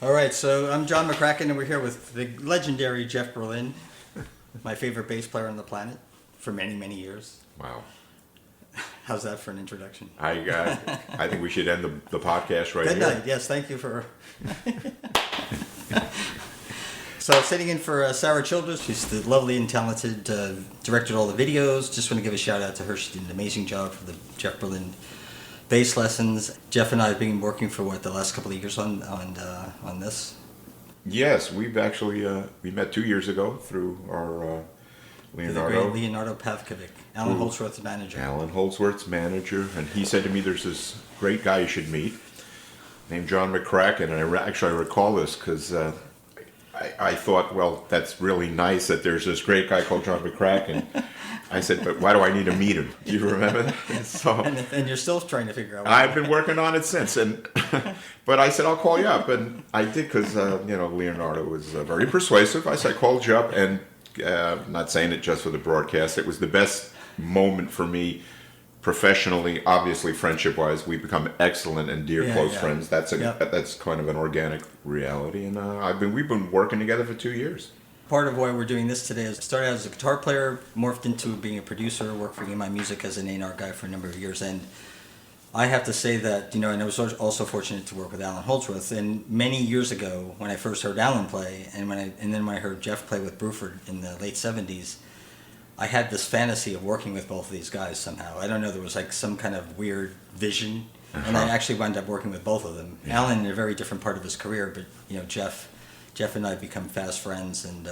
All right, so I'm John McCracken, and we're here with the legendary Jeff Berlin, my favorite bass player on the planet for many, many years. Wow. How's that for an introduction? I think we should end the podcast right Good here. night. Yes, thank you for... So sitting in for Sarah Childress. She's the lovely and talented, directed all the videos. Just want to give a shout out to her. She did an amazing job for the Jeff Berlin bass lessons. Jeff and I have been working for the last couple of years on this. Yes, we've actually we met 2 years ago through our Leonardo. The great Leonardo Pavkovic, Allan Holdsworth's manager. Allan Holdsworth's manager, and he said to me, "There's this great guy you should meet, named John McCracken." And I recall this because I thought, well, that's really nice that there's this great guy called John McCracken. I said, but why do I need to meet him? Do you remember that? So, and you're still trying to figure out. I've been working on it since, but I said I'll call you up, and I did because Leonardo was very persuasive. I said I called you up, and I'm not saying it just for the broadcast. It was the best moment for me professionally, obviously friendship-wise. We've become excellent and dear close friends. That's kind of an organic reality, and we've been working together for 2 years. Part of why we're doing this today is I started out as a guitar player, morphed into being a producer, worked for EMI Music as an A&R guy for a number of years, and I have to say that, and I was also fortunate to work with Allan Holdsworth, and many years ago when I first heard Allan play, and then when I heard Jeff play with Bruford in the late 70s, I had this fantasy of working with both of these guys somehow. I don't know, there was like some kind of weird vision, and I actually wound up working with both of them. Yeah. Allan in a very different part of his career, but Jeff and I have become fast friends, and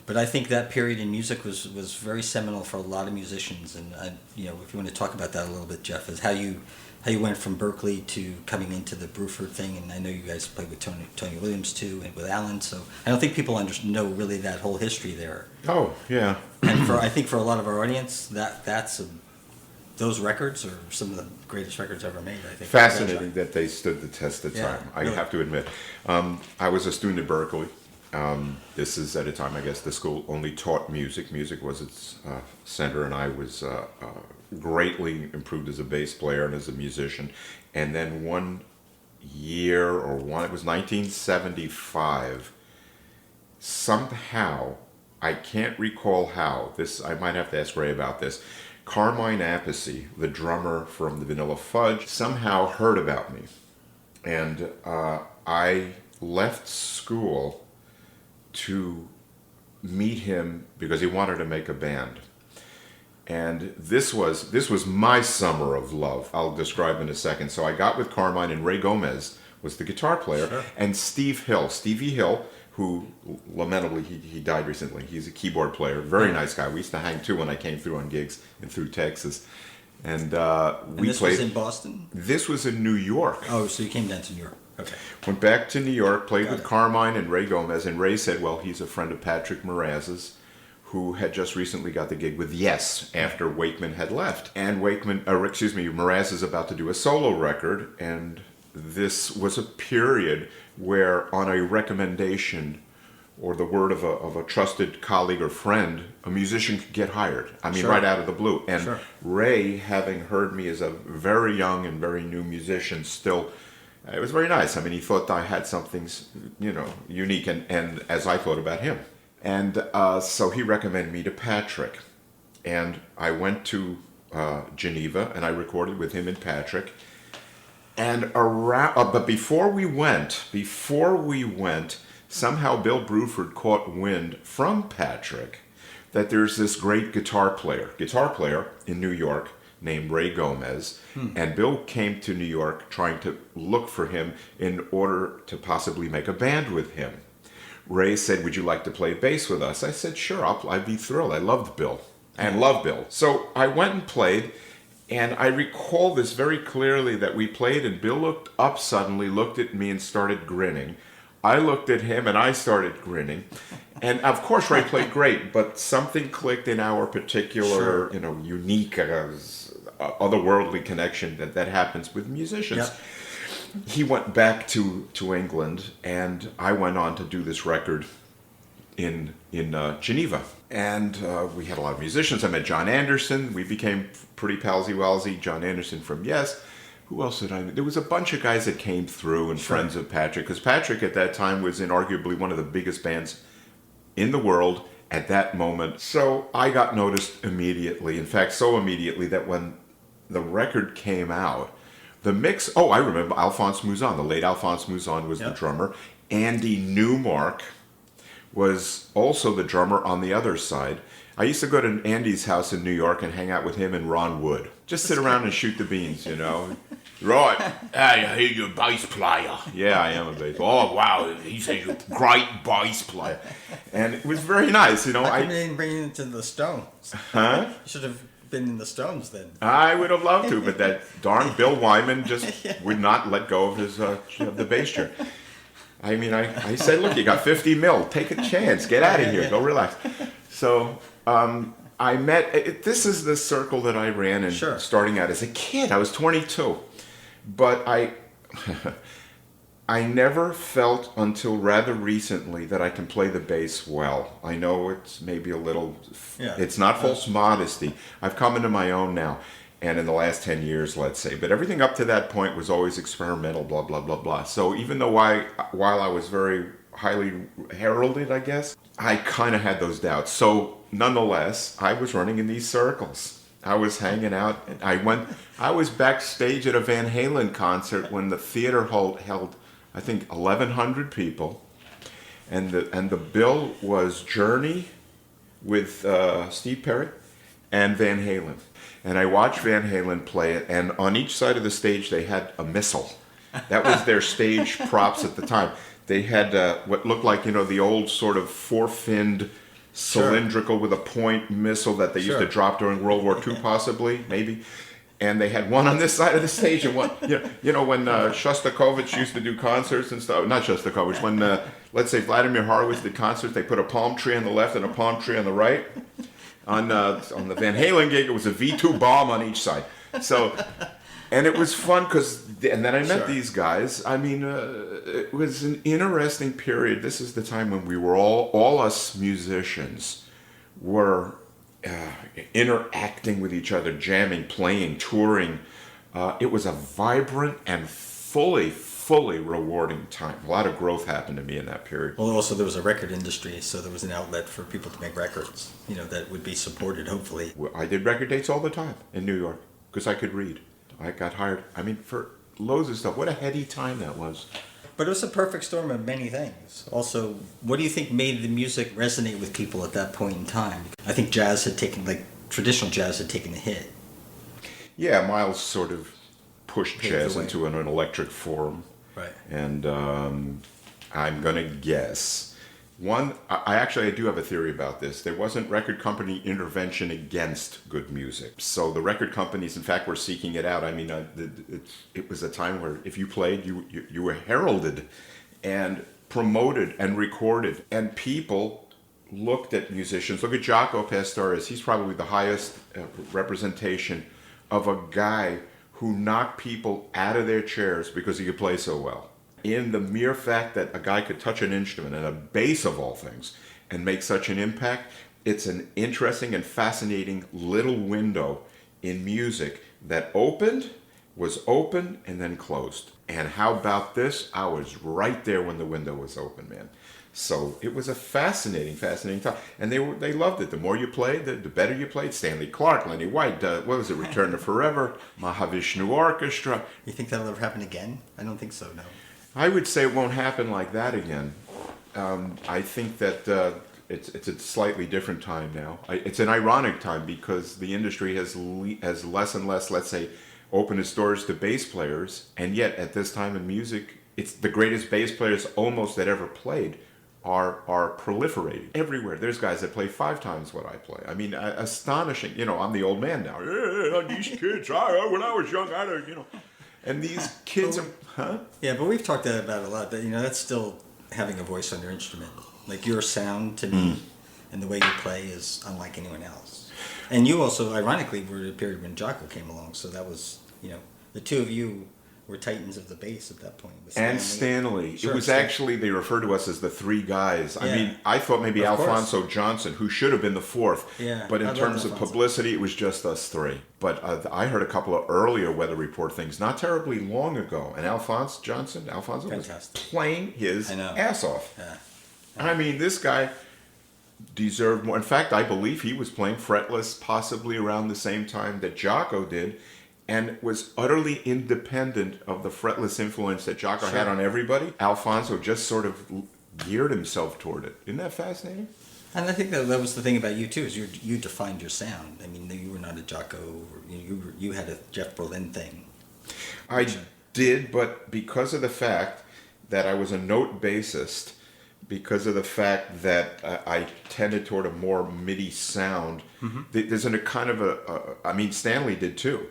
but I think that period in music was very seminal for a lot of musicians. And if you want to talk about that a little bit, Jeff, is how you went from Berkeley to coming into the Bruford thing. And I know you guys played with Tony Williams too, and with Allan. So I don't think people know really that whole history there. Oh yeah. And I think for a lot of our audience, those records are some of the greatest records ever made, I think. Fascinating that they stood the test of time. Yeah, I really. have to admit. I was a student at Berkeley. This is at a time, I guess, the school only taught music. Music was its center, and I was greatly improved as a bass player and as a musician. And then one year, it was 1975, somehow, I can't recall how, I might have to ask Ray about this, Carmine Appice, the drummer from the Vanilla Fudge, somehow heard about me. And I left school to meet him because he wanted to make a band. And this was my summer of love. I'll describe in a second. So I got with Carmine, and Ray Gomez was the guitar player, sure. And Stevie Hill, who lamentably he died recently. He's a keyboard player, very nice guy. We used to hang too when I came through on gigs and through Texas. And we this played. Was in Boston? This was in New York. Oh, so you came down to New York. Okay. Went back to New York, played with Carmine and Ray Gomez, and Ray said, well, he's a friend of Patrick Moraz's, who had just recently got the gig with Yes after Wakeman had left. And Moraz is about to do a solo record, and this was a period where, on a recommendation or the word of a trusted colleague or friend, a musician could get hired. I mean, right out of the blue. And Ray, having heard me as a very young and very new musician, still, it was very nice. I mean, he thought I had something, unique, and as I thought about him. And so he recommended me to Patrick. And I went to Geneva, and I recorded with him and Patrick. And but before we went, somehow Bill Bruford caught wind from Patrick that there's this great guitar player in New York named Ray Gomez. And Bill came to New York trying to look for him in order to possibly make a band with him. Ray said, would you like to play bass with us? I said, sure, I'd be thrilled. I loved Bill and love Bill. So I went and played. And I recall this very clearly, that we played, and Bill looked up suddenly, looked at me, and started grinning. I looked at him, and I started grinning. And of course, Ray played great, but something clicked in our particular, unique, otherworldly connection that happens with musicians. Yep. He went back to England, and I went on to do this record in Geneva. And we had a lot of musicians. I met John Anderson. We became pretty palsy-walsy. John Anderson from Yes. who else did I meet? There was a bunch of guys that came through and Sure. friends of Patrick, because Patrick at that time was inarguably one of the biggest bands in the world at that moment. So I got noticed immediately. In fact, so immediately that when the record came out, the mix, oh, I remember Alphonse Mouzon, the late Alphonse Mouzon was the Yep. drummer. Andy Newmark was also the drummer on the other side. I used to go to Andy's house in New York and hang out with him and Ron Wood. Just sit around and shoot the beans, you know. Right. Hey, I hear you're a bass player. Yeah, I am a bass. Oh, wow, he says you're a great bass player. And it was very nice, you know. I didn't bring you into the Stones. Huh? You should have been in the Stones then. I would have loved to, but that darn Bill Wyman just would not let go of his of the bass chair. I mean, I said, look, you got 50 mil. Take a chance. Get out of here. Go relax. So I met, this is the circle that I ran in Sure. starting out as a kid. I was 22. But I never felt until rather recently that I can play the bass well. I know it's maybe a little, Yeah. it's not false modesty. I've come into my own now, and in the last 10 years, let's say. But everything up to that point was always experimental, blah, blah, blah, blah. So even though while I was very highly heralded, I guess, I kind of had those doubts. So nonetheless, I was running in these circles. I was hanging out. I was backstage at a Van Halen concert when the theater held, I think, 1,100 people, and the bill was Journey with Steve Perry and Van Halen, and I watched Van Halen play it. And on each side of the stage they had a missile. That was their stage props at the time. They had what looked like, you know, the old sort of four-finned, cylindrical with a point missile that they used to drop during World War II, possibly, maybe. And they had one on this side of the stage and one, you know, when Shostakovich used to do concerts and stuff, not Shostakovich, when, let's say, Vladimir Horowitz did concerts, they put a palm tree on the left and a palm tree on the right. On the Van Halen gig, it was a V2 bomb on each side. So, and it was fun because, and then I met these guys. I mean, it was an interesting period. This is the time when we were all us musicians were interacting with each other, jamming, playing, touring. It was a vibrant and fully rewarding time. A lot of growth happened to me in that period. Well, also there was a record industry, so there was an outlet for people to make records, you know, that would be supported, hopefully. I did record dates all the time in New York because I could read. I got hired, I mean, for loads of stuff. What a heady time that was. But it was a perfect storm of many things. Also, what do you think made the music resonate with people at that point in time? I think jazz had taken, like, traditional jazz had taken a hit. Yeah, Miles sort of pushed Paved jazz the way. into an electric form. Right. And I'm going to guess. I do have a theory about this. There wasn't record company intervention against good music. So the record companies, in fact, were seeking it out. I mean, it was a time where if you played, you were heralded and promoted and recorded. And people looked at musicians. Look at Jaco Pastorius. He's probably the highest representation of a guy who knocked people out of their chairs because he could play so well. In the mere fact that a guy could touch an instrument, and a bass of all things, and make such an impact, it's an interesting and fascinating little window in music that was open, and then closed. And how about this? I was right there when the window was open, man. So it was a fascinating time. And they loved it. The more you played, the better you played. Stanley Clarke, Lenny White, what was it, Return to Forever, Mahavishnu Orchestra. You think that'll ever happen again? I don't think so, no. I would say it won't happen like that again. I think that it's a slightly different time now. It's an ironic time because the industry has less and less, let's say, opened its doors to bass players, and yet at this time in music, it's the greatest bass players almost that ever played are proliferating everywhere. There's guys that play 5 times what I play. I mean, astonishing. You know, I'm the old man now. These kids, when I was young, and these kids are, huh? Yeah, but we've talked about it a lot. That, you know, that's still having a voice on your instrument. Like your sound to me and the way you play is unlike anyone else. And you also, ironically, were at a period when Jaco came along. So that was, you know, the two of you were titans of the bass at that point. With And Stanley. Sure, It was actually, they referred to us as the three guys. I Yeah. mean, I thought maybe Of course. Alfonso Johnson, who should have been the fourth. Yeah, But I in love terms of Alfonso. publicity, it was just us three. But I heard a couple of earlier Weather Report things not terribly long ago. And Alfonso was Fantastic. playing his I know. ass off. Yeah. I mean, this guy deserved more. In fact, I believe he was playing fretless possibly around the same time that Jaco did, and was utterly independent of the fretless influence that Jaco had on everybody. Alfonso just sort of geared himself toward it. Isn't that fascinating? And I think that was the thing about you too, is you defined your sound. I mean, you were not a Jaco. You had a Jeff Berlin thing. I did, but because of the fact that I was a note bassist, because of the fact that I tended toward a more MIDI sound, there's a kind of I mean, Stanley did too,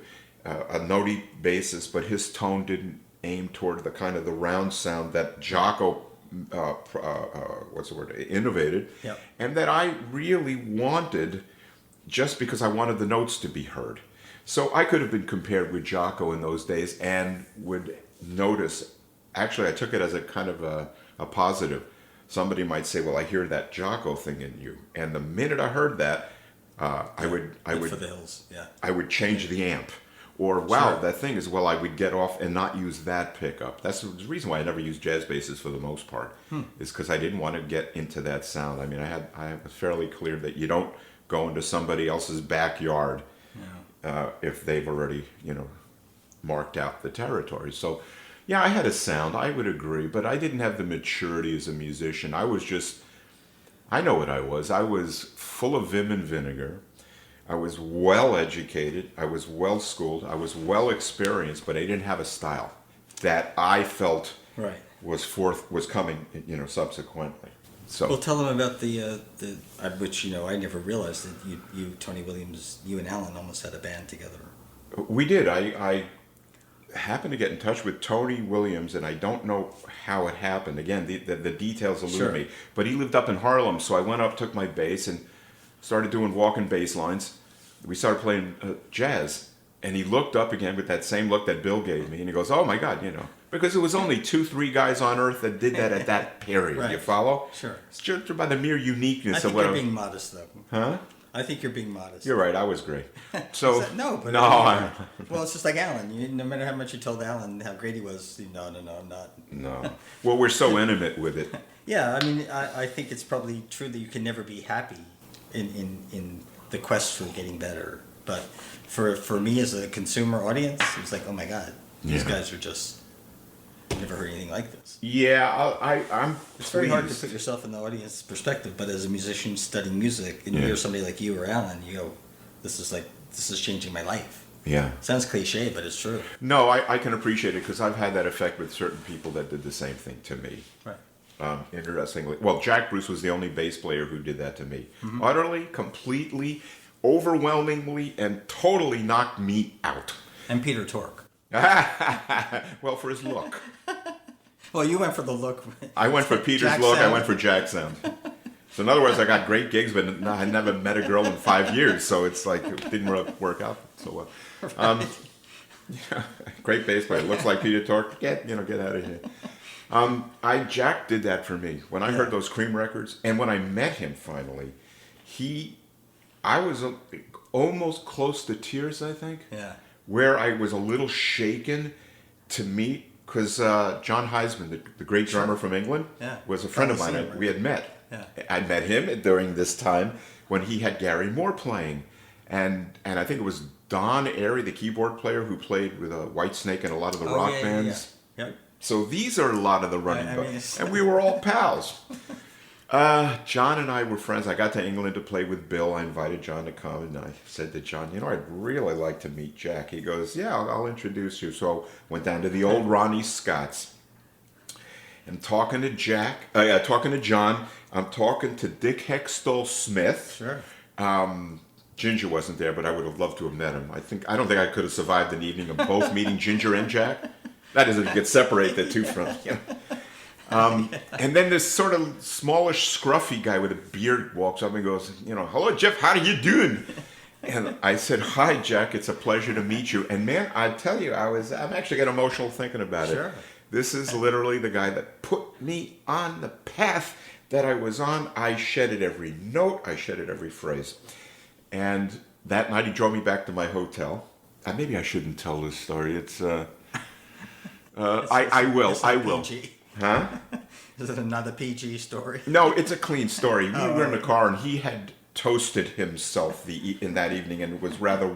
a notey bassist, but his tone didn't aim toward the kind of the round sound that Jaco, innovated, Yep. and that I really wanted, just because I wanted the notes to be heard. So I could have been compared with Jaco in those days and would notice, actually I took it as a kind of a positive. Somebody might say, well, I hear that Jaco thing in you. And the minute I heard that, I would For the hills, yeah. I would change the amp. Or, wow, Sure. that thing is, well, I would get off and not use that pickup. That's the reason why I never used jazz basses for the most part, is because I didn't want to get into that sound. I mean, I was fairly clear that you don't go into somebody else's backyard if they've already, marked out the territory. So, yeah, I had a sound, I would agree, but I didn't have the maturity as a musician. I was just, I know what I was. I was full of vim and vinegar. I was well educated. I was well schooled. I was well experienced, but I didn't have a style that I felt Right. was coming, subsequently. So Well, tell them about the which I never realized that you Tony Williams, you and Alan almost had a band together. we did. I happened to get in touch with Tony Williams, and I don't know how it happened. Again, the details elude Sure. me. But he lived up in Harlem, so I went up, took my bass, and started doing walking bass lines. We started playing jazz, and he looked up again with that same look that Bill gave me, and he goes, "Oh my God, because it was only 2-3 guys on earth that did that at that period." Right. You follow? Sure. It's just by the mere uniqueness I of think what you're being modest, though. Huh? I think you're being modest. You're right. I was great. So No, but no, well, it's just like Alan. No matter how much you told Alan how great he was, no, I'm not. no. Well, we're so intimate with it. Yeah, I mean, I think it's probably true that you can never be happy in the quest for getting better. But for me as a consumer audience, it's like, oh my God, these Yeah. guys are just, I've never heard anything like this. Yeah, I'm. It's very hard to pleased. put yourself in the audience perspective, but as a musician studying music, and you Yeah. hear somebody like you or Alan, you go, this is changing my life. Yeah. Sounds cliche, but it's true. No, I can appreciate it because I've had that effect with certain people that did the same thing to me. Right. Interestingly, well, Jack Bruce was the only bass player who did that to me. Mm-hmm. Utterly, completely, overwhelmingly, and totally knocked me out. And Peter Tork. Well, for his look. Well, you went for the look. I went for Peter's Jack look. I sound. went for Jack's sound. So in other words, I got great gigs, but I never met a girl in 5 years. So it's like it didn't really work out so well. Great bass player. Looks like Peter Tork. Get out of here. Jack did that for me when I heard those Cream records, and when I met him finally, I was almost close to tears. I think. Yeah. Where I was a little shaken to meet. Because John Heisman, the great drummer from England, Yeah. was a friend of mine. Right. We had met. Yeah. I met him during this time when he had Gary Moore playing. And I think it was Don Airy, the keyboard player, who played with Whitesnake and a lot of the rock bands. Yeah. Yep. So these are a lot of the running I mean, books. And we were all pals. John and I were friends. I got to England to play with Bill. I invited John to come, and I said to John, I'd really like to meet Jack. He goes, yeah, I'll introduce you. So went down to the old Ronnie Scott's. I'm talking to talking to John. I'm talking to Dick Hextall Smith. Sure. Ginger wasn't there, but I would have loved to have met him. I don't think I could have survived an evening of both meeting Ginger and Jack. That is, if you could separate the two from. And then this sort of smallish, scruffy guy with a beard walks up and goes, hello, Jeff, how are you doing? And I said, "Hi, Jack. It's a pleasure to meet you." And man, I tell you, I'm actually getting emotional thinking about it. Sure. This is literally the guy that put me on the path that I was on. I shedded every note. I shedded every phrase. And that night, he drove me back to my hotel. Maybe I shouldn't tell this story. It's I will. It's I like will. PG. Huh? Is it another PG story? No, it's a clean story. We were in the okay. car, and he had toasted himself in that evening, and was rather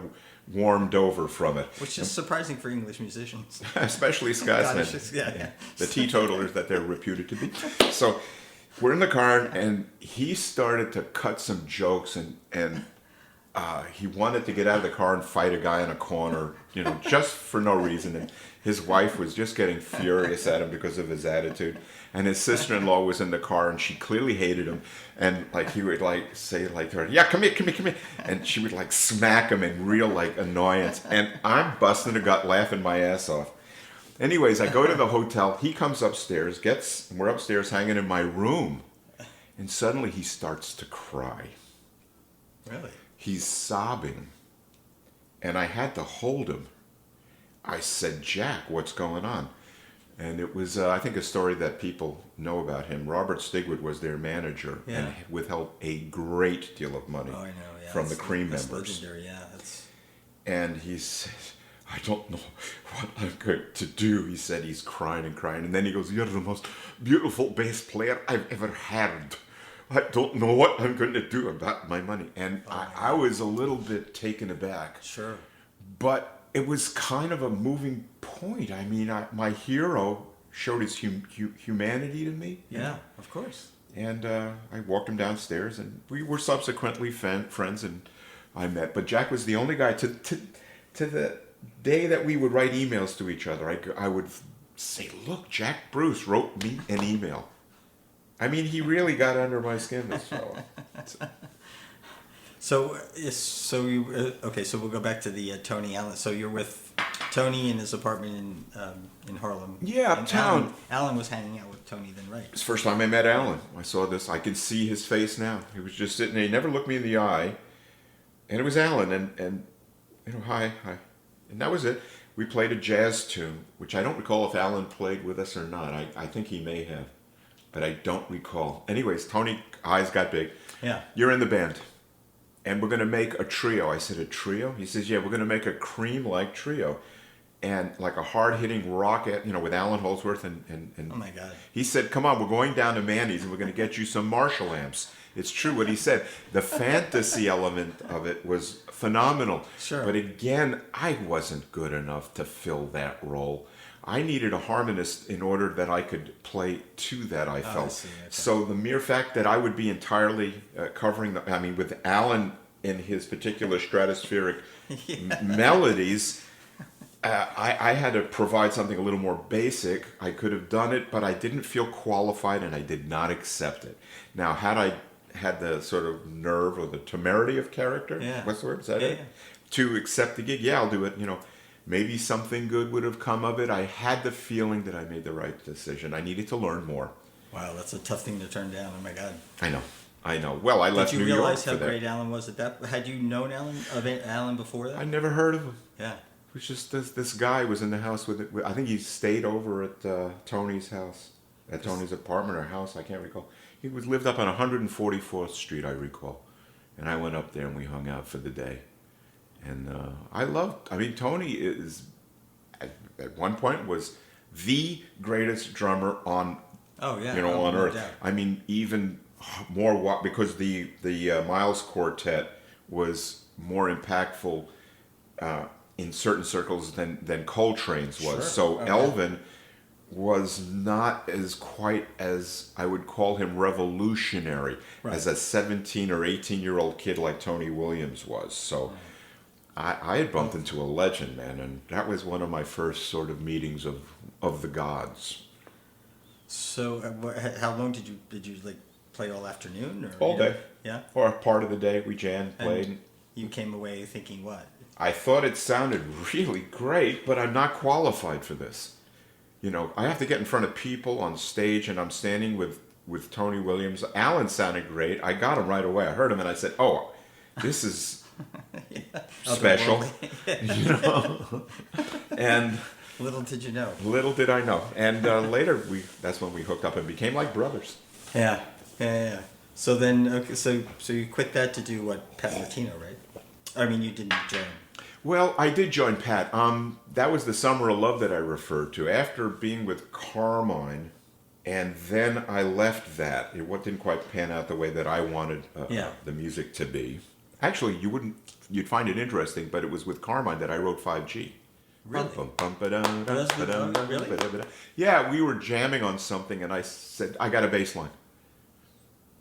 warmed over from it. Which is surprising for English musicians. Especially Scotsmen, Scottish, yeah. the teetotalers that they're reputed to be. So we're in the car, and he started to cut some jokes, and he wanted to get out of the car and fight a guy in a corner, just for no reason. And his wife was just getting furious at him because of his attitude. And his sister-in-law was in the car, and she clearly hated him. And he would say to her, "Yeah, come here," and she would smack him in real annoyance. And I'm busting a gut, laughing my ass off. Anyways, I go to the hotel. He comes upstairs, we're upstairs hanging in my room, and suddenly he starts to cry. Really? He's sobbing, and I had to hold him. I said, "Jack, what's going on?" And it was, I think, a story that people know about him. Robert Stigwood was their manager and withheld a great deal of money from the Cream members. Legendary, yeah. And he says, "I don't know what I'm going to do." He said he's crying and crying. And then he goes, "You're the most beautiful bass player I've ever had. I don't know what I'm going to do about my money." And I was a little bit taken aback. Sure. But it was kind of a moving point. I mean, my hero showed his humanity to me. Yeah, of course. And I walked him downstairs, and we were subsequently friends, and I met. But Jack was the only guy to the day that we would write emails to each other. I would say, "Look, Jack Bruce wrote me an email." I mean, he really got under my skin, this fellow. So we'll go back to the Tony Allen. So you're with Tony in his apartment in Harlem. Yeah, And uptown. Alan was hanging out with Tony then, right? It's the first time I met Alan. I saw this. I can see his face now. He was just sitting there. He never looked me in the eye. And it was Alan. And hi. And that was it. We played a jazz tune, which I don't recall if Alan played with us or not. I think he may have, but I don't recall. Anyways, Tony, eyes got big. Yeah. "You're in the band, and we're going to make a trio." I said, "A trio?" He says, "Yeah, we're going to make a Cream-like trio. And like a hard-hitting rock, with Allan Holdsworth and Oh my God. He said, "Come on, we're going down to Manny's and we're going to get you some Marshall amps." It's true what he said. The fantasy element of it was phenomenal. Sure. But again, I wasn't good enough to fill that role. I needed a harmonist in order that I could play to that, I felt. I see, okay. So the mere fact that I would be entirely covering with Alan in his particular stratospheric melodies, I had to provide something a little more basic. I could have done it, but I didn't feel qualified, and I did not accept it. Now, had I had the sort of nerve or the temerity of character, what's the word? Is that it? Yeah. To accept the gig, I'll do it. Maybe something good would have come of it. I had the feeling that I made the right decision. I needed to learn more. Wow, that's a tough thing to turn down. Oh my God. I know. Well, I left New York for that. Did you realize how great Alan was at that? Had you known Alan before that? I never heard of him. Yeah. It was just this guy was in the house with it. I think he stayed over at Tony's house, at Tony's apartment or house. I can't recall. He lived up on 144th Street, I recall. And I went up there and we hung out for the day. And Tony is, at one point, was the greatest drummer on, on earth. doubt. I mean, even more, because the Miles Quartet was more impactful in certain circles than Coltrane's was. Sure. So Elvin was not quite as I would call him revolutionary as a 17 or 18-year-old kid like Tony Williams was. So I had bumped into a legend, man, and that was one of my first sort of meetings of the gods. So how long did you play all afternoon or All day. Yeah. Or part of the day we jammed, played. And you came away thinking what? I thought it sounded really great, but I'm not qualified for this. I have to get in front of people on stage, and I'm standing with Tony Williams. Alan sounded great. I got him right away. I heard him, and I said, "Oh, this is special, Otherworldly. you know. And Little did you know. little did I know. And later, that's when we hooked up and became like brothers. Yeah. So then, okay, so you quit that to do what, Pat Martino, right? I mean, you didn't join. Well, I did join Pat. That was the Summer of Love that I referred to. After being with Carmine, and then I left that. It didn't quite pan out the way that I wanted the music to be. Actually, you'd find it interesting, but it was with Carmine that I wrote 5G. Really? Really? Yeah, we were jamming on something, and I said, I got a bass line.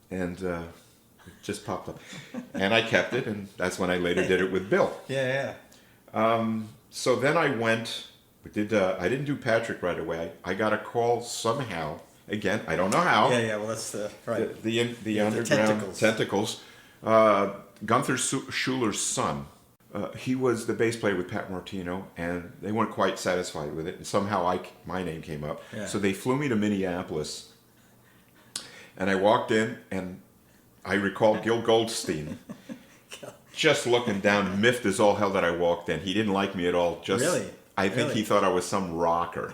And it just popped up. And I kept it, and that's when I later did it with Bill. Yeah. So then I went, I didn't do Patrick right away. I got a call somehow, again, I don't know how. Yeah, well, that's right. The underground tentacles. Gunther Schuler's son. He was the bass player with Pat Martino, and they weren't quite satisfied with it. And somehow my name came up. Yeah. So they flew me to Minneapolis. And I walked in, and I recall Gil Goldstein just looking down, miffed as all hell that I walked in. He didn't like me at all. Really? I think he thought I was some rocker,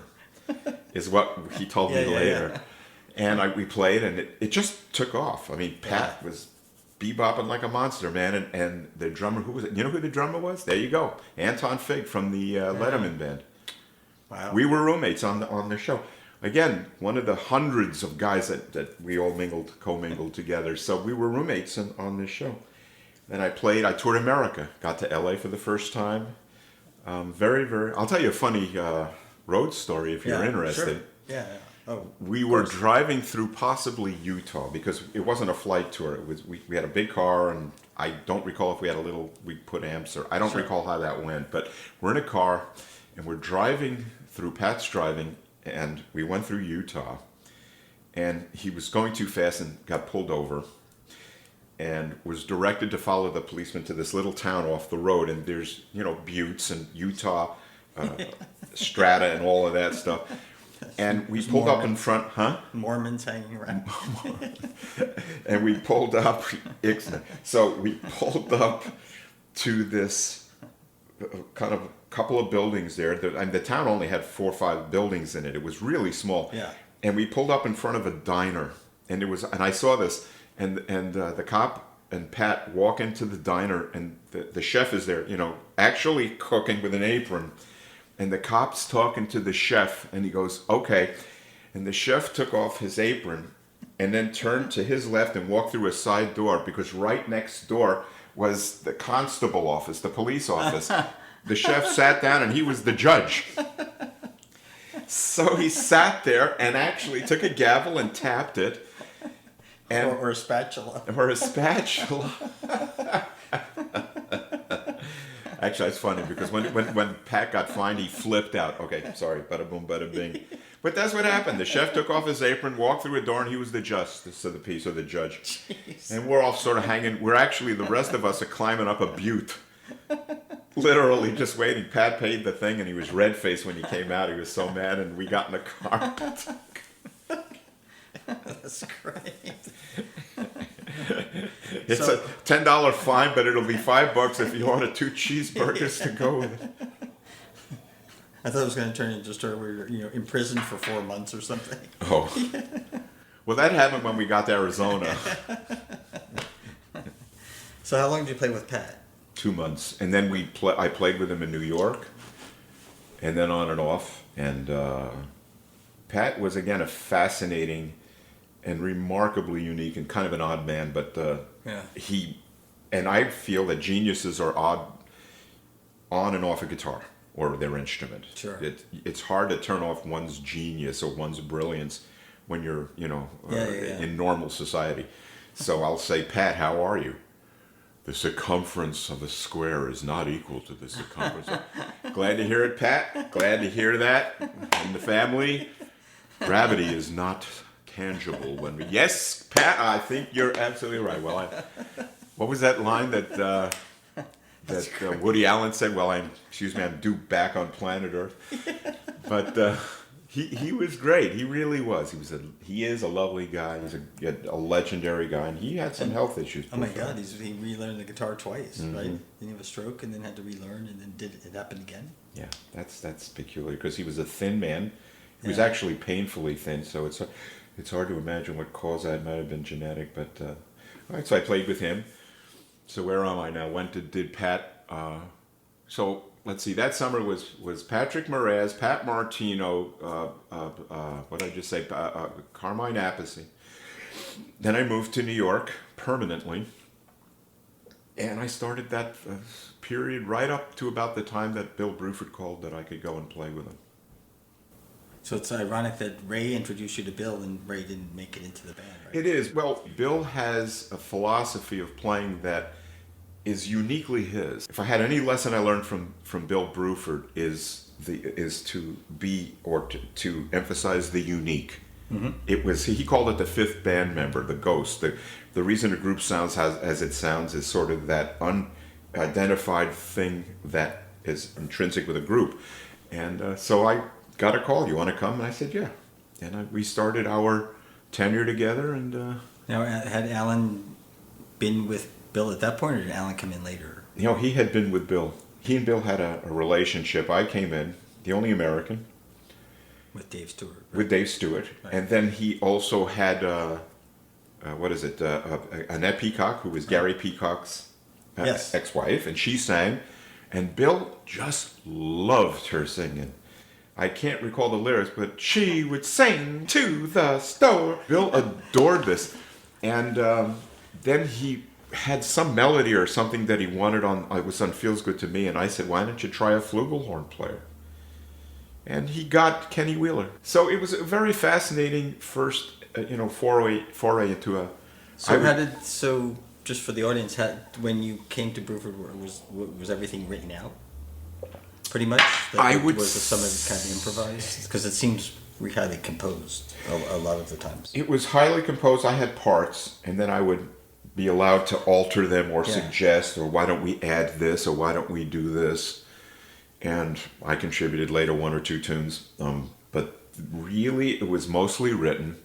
is what he told me later. Yeah. And we played, and it just took off. I mean, Pat was bebopping like a monster, man. And the drummer, who was it? You know who the drummer was? There you go. Anton Fig from the Letterman Band. Wow. We were roommates on the show. Again, one of the hundreds of guys that we all co-mingled together. So we were roommates on this show. And I toured America, got to LA for the first time. Very, very, I'll tell you a funny road story if you're interested. Sure. Yeah. Oh, we were driving through possibly Utah because it wasn't a flight tour. It was we had a big car, and I don't recall if we put amps or I don't recall how that went. But we're in a car, and we're driving through. Pat's driving, and we went through Utah, and he was going too fast and got pulled over, and was directed to follow the policeman to this little town off the road. And there's buttes and Utah, strata, and all of that stuff. And we pulled up in front, Mormons hanging around. And we pulled up, so we pulled up to this kind of couple of buildings there. And the town only had 4 or 5 buildings in it. It was really small. Yeah. And we pulled up in front of a diner, and I saw this, and the cop and Pat walk into the diner, and the chef is there, actually cooking with an apron. And the cop's talking to the chef, and he goes, okay. And the chef took off his apron and then turned to his left and walked through a side door, because right next door was the constable office, the police office. The chef sat down, and he was the judge. So he sat there and actually took a gavel and tapped it. And, or a spatula. Or a spatula. Actually, it's funny because when Pat got fined, he flipped out. Okay, sorry, bada boom, bada bing. But that's what happened. The chef took off his apron, walked through a door, and he was the justice of the peace, or the judge. Jeez. And we're all sort of hanging. We're actually, the rest of us are climbing up a butte. Literally just waiting. Pat paid the thing, and he was red-faced when he came out. He was so mad, and we got in the car. That's great. It's a $10 fine, but it'll be $5 if you order 2 cheeseburgers to go with it. I thought it was going to turn into a story where you're in prison for 4 months or something. Oh. Well, that happened when we got to Arizona. So how long did you play with Pat? 2 months. And then I played with him in New York, and then on and off. And Pat was, again, a fascinating and remarkably unique and kind of an odd man, but I feel that geniuses are odd on and off a guitar or their instrument. Sure. It's hard to turn off one's genius or one's brilliance when you're, in normal society. So I'll say, Pat, how are you? The circumference of a square is not equal to the circumference of... Glad to hear it, Pat. Glad to hear that. In the family, gravity is not tangible when we... Yes, Pat, I think you're absolutely right. Well, what was that line that Woody Allen said? Well, I'm due back on planet Earth. But He was great. He really was. He is a lovely guy. He's a legendary guy, and he had some health issues. Oh my God, he relearned the guitar twice, right? Didn't he have a stroke and then had to relearn, and then did it happen again? Yeah, that's peculiar because he was a thin man. He was actually painfully thin, so it's hard to imagine what caused that. It might have been genetic, but all right. So I played with him. So where am I now? Did Pat? So let's see. That summer was Patrick Moraz, Pat Martino. What did I just say? Carmine Appice. Then I moved to New York permanently, and I started that period right up to about the time that Bill Bruford called that I could go and play with him. So it's ironic that Ray introduced you to Bill and Ray didn't make it into the band, right? It is. Well, Bill has a philosophy of playing that is uniquely his. If I had any lesson I learned from Bill Bruford is to emphasize the unique. Mm-hmm. He called it the fifth band member, the ghost. The reason a group sounds as it sounds is sort of that unidentified thing that is intrinsic with a group. And so I got a call, you want to come? And I said, yeah. And we started our tenure together. And Now, had Alan been with Bill at that point, or did Alan come in later? he had been with Bill. He and Bill had a relationship. I came in, the only American. With Dave Stewart. Right? With Dave Stewart. Right. And then he also had, Annette Peacock, who was Gary Peacock's ex-wife, and she sang. And Bill just loved her singing. I can't recall the lyrics, but she would sing to the store. Bill adored this. And then he had some melody or something that he wanted it was on Feels Good to Me, and I said, why don't you try a flugelhorn player? And he got Kenny Wheeler. So it was a very fascinating first, foray into a... So just for the audience, when you came to Bruford, was everything written out? Pretty much? Was some of it kind of improvised? Because it seems highly composed a lot of the times. It was highly composed. I had parts, and then I would be allowed to alter them or suggest, or why don't we add this, or why don't we do this? And I contributed later one or two tunes. But really, it was mostly written.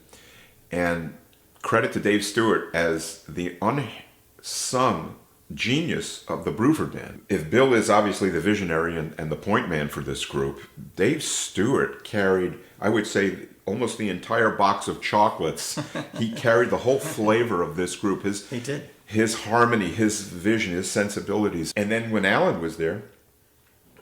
And credit to Dave Stewart as the unsung genius of the Bruford band. If Bill is obviously the visionary and the point man for this group, Dave Stewart carried, I would say, almost the entire box of chocolates. He carried the whole flavor of this group. He did. His harmony, his vision, his sensibilities. And then when Alan was there,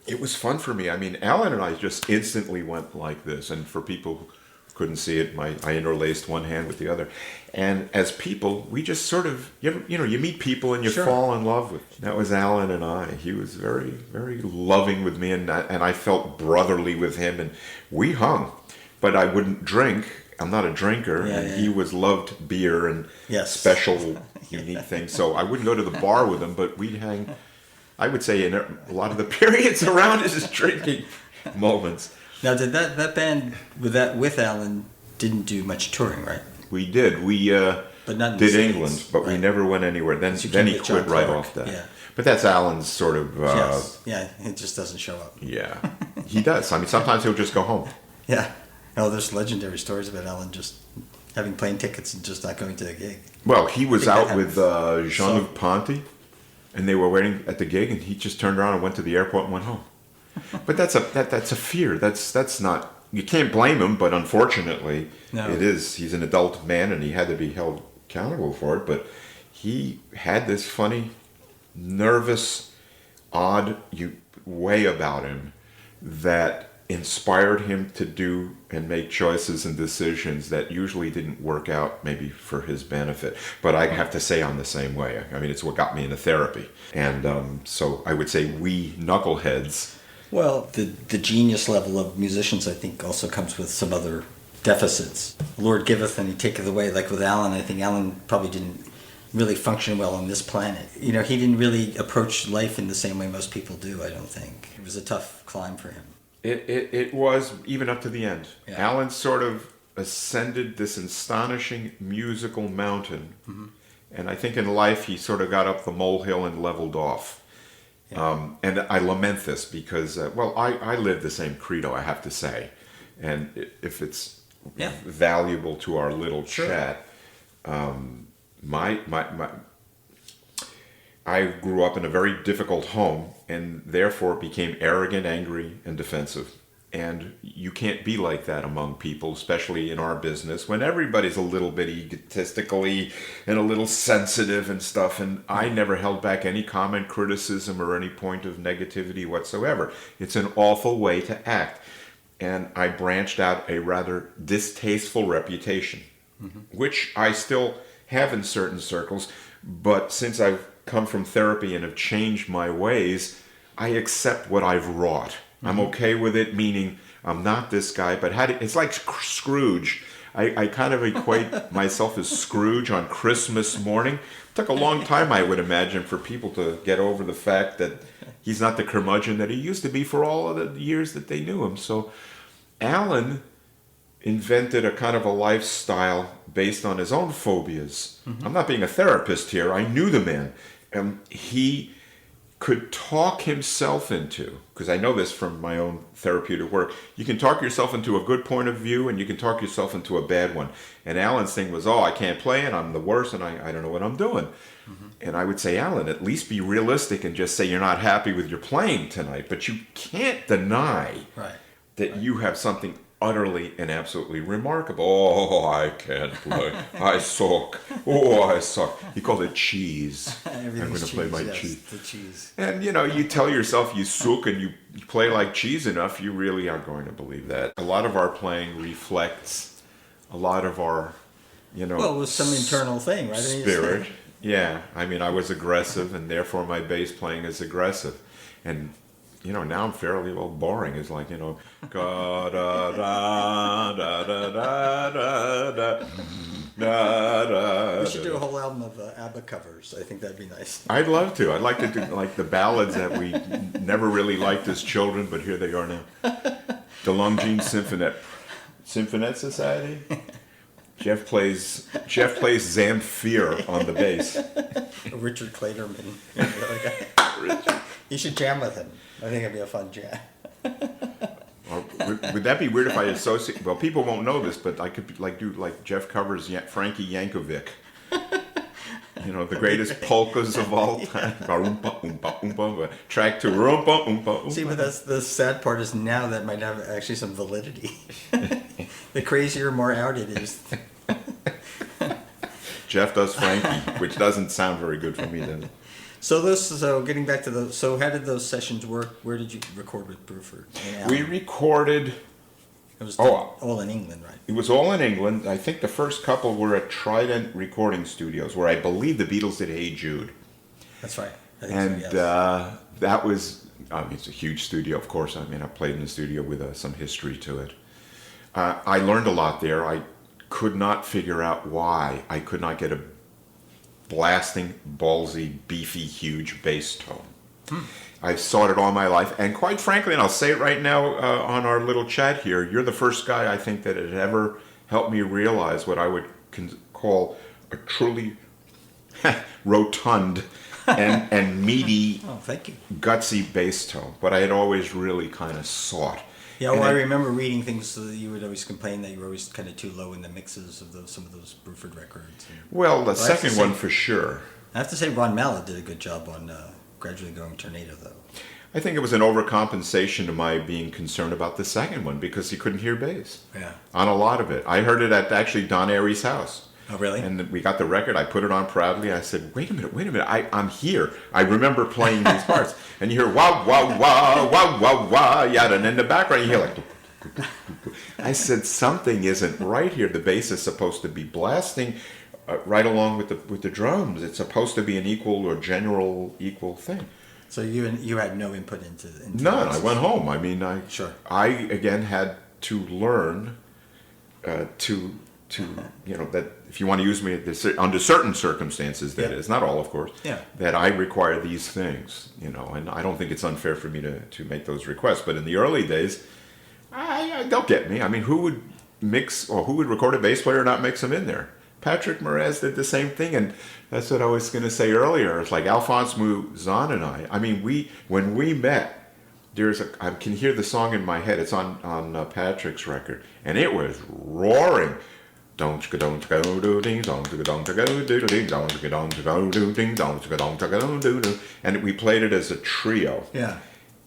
it was fun for me. I mean, Alan and I just instantly went like this. And for people who couldn't see it, I interlaced one hand with the other. And as people, we just sort of, you meet people and you fall in love with them. That was Alan and I. He was very, very loving with me, and I felt brotherly with him, and we hung. But I wouldn't drink. I'm not a drinker, and he loved beer and special, unique things. So I wouldn't go to the bar with him, but we'd hang, I would say, in a lot of the periods around his drinking moments. Now, did that band with Alan didn't do much touring, right? We did. We but not in did the England, States, but we never went anywhere. Then he quit right off that. Yeah. But that's Alan's sort of... it just doesn't show up. Yeah, he does. I mean, sometimes he'll just go home. Yeah. Oh, there's legendary stories about Alan just having plane tickets and just not going to the gig. Well, he was out with Jean-Luc Ponty, and they were waiting at the gig, and he just turned around and went to the airport and went home. But that's a fear. That's not... You can't blame him, but unfortunately, it is. He's an adult man, and he had to be held accountable for it. But he had this funny, nervous, odd way about him that inspired him to do and make choices and decisions that usually didn't work out, maybe for his benefit. But I have to say I'm the same way. I mean, it's what got me into therapy. And so I would say we knuckleheads... Well, the genius level of musicians, I think, also comes with some other deficits. Lord giveth and he taketh away. Like with Alan, I think Alan probably didn't really function well on this planet. He didn't really approach life in the same way most people do, I don't think. It was a tough climb for him. It was, even up to the end. Yeah. Alan sort of ascended this astonishing musical mountain. Mm-hmm. And I think in life he sort of got up the molehill and leveled off. Yeah. And I lament this because, I live the same credo, I have to say. and if it's Yeah. valuable to our little Sure. chat, my I grew up in a very difficult home and therefore became arrogant, angry, and defensive. And you can't be like that among people, especially in our business, when everybody's a little bit egotistically and a little sensitive and stuff. And I never held back any comment, criticism, or any point of negativity whatsoever. It's an awful way to act. And I branched out a rather distasteful reputation, which I still have in certain circles. But since I've come from therapy and have changed my ways, I accept what I've wrought. I'm okay with it, meaning I'm not this guy, but it's like Scrooge. I kind of equate myself as Scrooge on Christmas morning. It took a long time, I would imagine, for people to get over the fact that he's not the curmudgeon that he used to be for all of the years that they knew him. So Allan invented a kind of a lifestyle based on his own phobias. I'm not being a therapist here. I knew the man. He could talk himself into, because I know this from my own therapeutic work, you can talk yourself into a good point of view and you can talk yourself into a bad one. And Allan's thing was, I can't play and I'm the worst and I don't know what I'm doing. And I would say, Allan, at least be realistic and just say you're not happy with your playing tonight, but you can't deny that you have something utterly and absolutely remarkable. Oh, I can't play. I suck. Oh, I suck. He called it cheese. I'm going to play my cheese. The cheese. And, you tell yourself you suck and you play like cheese enough, you really are going to believe that. A lot of our playing reflects a lot of our, Well, it was some internal thing, right? Spirit. Yeah. I mean, I was aggressive and therefore my bass playing is aggressive. And now I'm fairly boring. It's like, da da da da da da da da. We should do a whole album of ABBA covers. I think that'd be nice. I'd love to. I'd like to do like the ballads that we never really liked as children, but here they are now. The Longines Symphonette Society. Jeff plays Zamfir on the bass. Richard Clayderman. You should jam with him. I think it'd be a fun jam. Would that be weird if I associate? Well, people won't know this, but I could do Jeff covers Frankie Yankovic. The greatest polkas of all time. Oompa, oompa, oompa. Track to oompa, oompa, oompa. See, but that's the sad part is now that might have actually some validity. The crazier, more out it is. Jeff does Frankie, which doesn't sound very good for me then. So getting back to so how did those sessions work? Where did you record with Bruford and Allan? We recorded. It was all in England, right? It was all in England. I think the first couple were at Trident Recording Studios, where I believe the Beatles did Hey Jude. That's right. I think And so, yes. that was, it's a huge studio, of course. I played in the studio with some history to it. I learned a lot there. I could not figure out why I could not get a blasting, ballsy, beefy, huge bass tone. I've sought it all my life, and quite frankly, and I'll say it right now on our little chat here, you're the first guy I think that had ever helped me realize what I would call a truly rotund and meaty, thank you. gutsy bass tone, but I had always really kind of sought. Yeah, well, I remember reading things so that you would always complain that you were always kind of too low in the mixes of some of those Bruford records. Well, the second one for sure. I have to say Ron Mallett did a good job on Gradually Going Tornado, though. I think it was an overcompensation to my being concerned about the second one because he couldn't hear bass. Yeah. On a lot of it. I heard it at actually Don Airy's house. Oh, really? And we got the record. I put it on proudly. I said, wait a minute. I'm here. I remember playing these parts. And you hear wah, wah, wah, wah, wah, wah, yada. And in the background, you hear like... I said, something isn't right here. The bass is supposed to be blasting right along with the drums. It's supposed to be an equal or general equal thing. So you had no input into None. I went home. Sure. I again had to learn to that if you want to use me under certain circumstances, that is not all, of course. Yeah. That I require these things, and I don't think it's unfair for me to make those requests. But in the early days, don't get me. Who would mix or who would record a bass player and not mix them in there? Patrick Moraz did the same thing, and that's what I was going to say earlier. It's like Alphonse Mouzon and I. When we met, I can hear the song in my head. It's on Patrick's record, and it was roaring. And we played it as a trio. Yeah.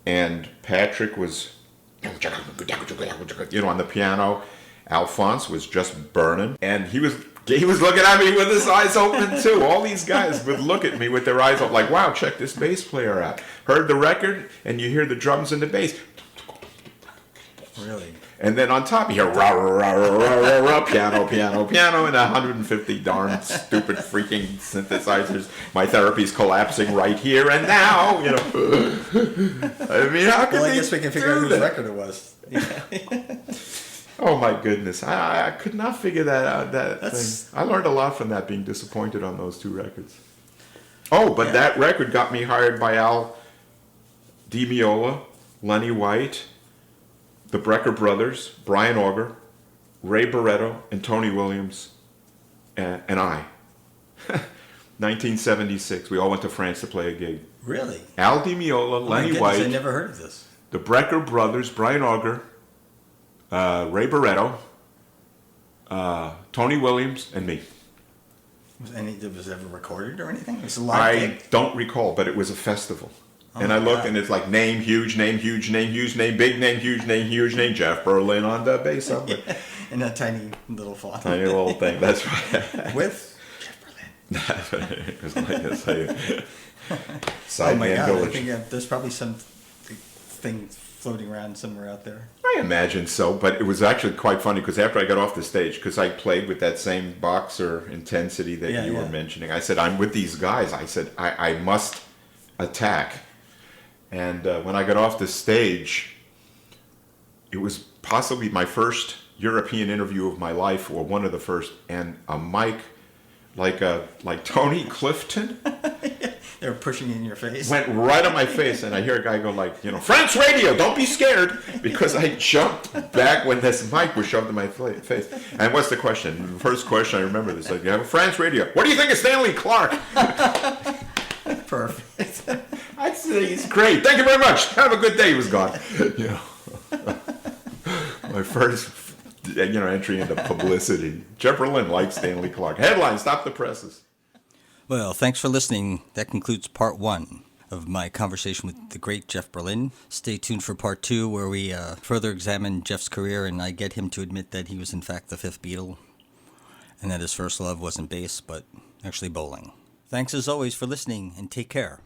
And Patrick was, on the piano. Alphonse was just burning, and he was looking at me with his eyes open too. All these guys would look at me with their eyes open, like, "Wow, check this bass player out." Heard the record, and you hear the drums and the bass. Really? And then on top, you hear rah, rah, rah, rah, rah, rah, rah, piano, piano, piano, and 150 darn stupid freaking synthesizers. My therapy's collapsing right here and now, I mean, how could I guess we can figure out whose record it was. Oh my goodness, I could not figure that out. Thing. I learned a lot from that, being disappointed on those two records. Oh, but that record got me hired by Al DiMeola, Lenny White, the Brecker brothers, Brian Auger, Ray Barretto, and Tony Williams, and I. 1976. We all went to France to play a gig. Really? Al DiMeola, Lenny White. I never heard of this. The Brecker brothers, Brian Auger, Ray Barretto, Tony Williams, and me. Was it ever recorded or anything? It was a live gig? Don't recall, but it was a festival. Oh, and I looked, and it's like name, huge name, huge name, huge name, big name, huge name, huge name, Jeff Berlin on the bass. In a tiny little font. Tiny little thing, that's right. With Jeff Berlin. It was like a Oh my God, I think there's probably some thing floating around somewhere out there. I imagine so, but it was actually quite funny because after I got off the stage, because I played with that same boxer intensity that you were mentioning, I said, I'm with these guys. I said, I must attack. And when I got off the stage, it was possibly my first European interview of my life, or one of the first, and a mic like Tony Clifton. They were pushing in your face. Went right on my face, and I hear a guy go like, France radio, don't be scared, because I jumped back when this mic was shoved in my face. And what's the question? The first question I remember is like, you have a France radio. What do you think of Stanley Clark? Perfect. I'd say he's great. Thank you very much. Have a good day. He was gone. My first, entry into publicity. Jeff Berlin likes Stanley Clark. Headline: Stop the presses. Well, thanks for listening. That concludes part 1 of my conversation with the great Jeff Berlin. Stay tuned for part 2, where we further examine Jeff's career, and I get him to admit that he was in fact the fifth Beatle, and that his first love wasn't bass, but actually bowling. Thanks as always for listening, and take care.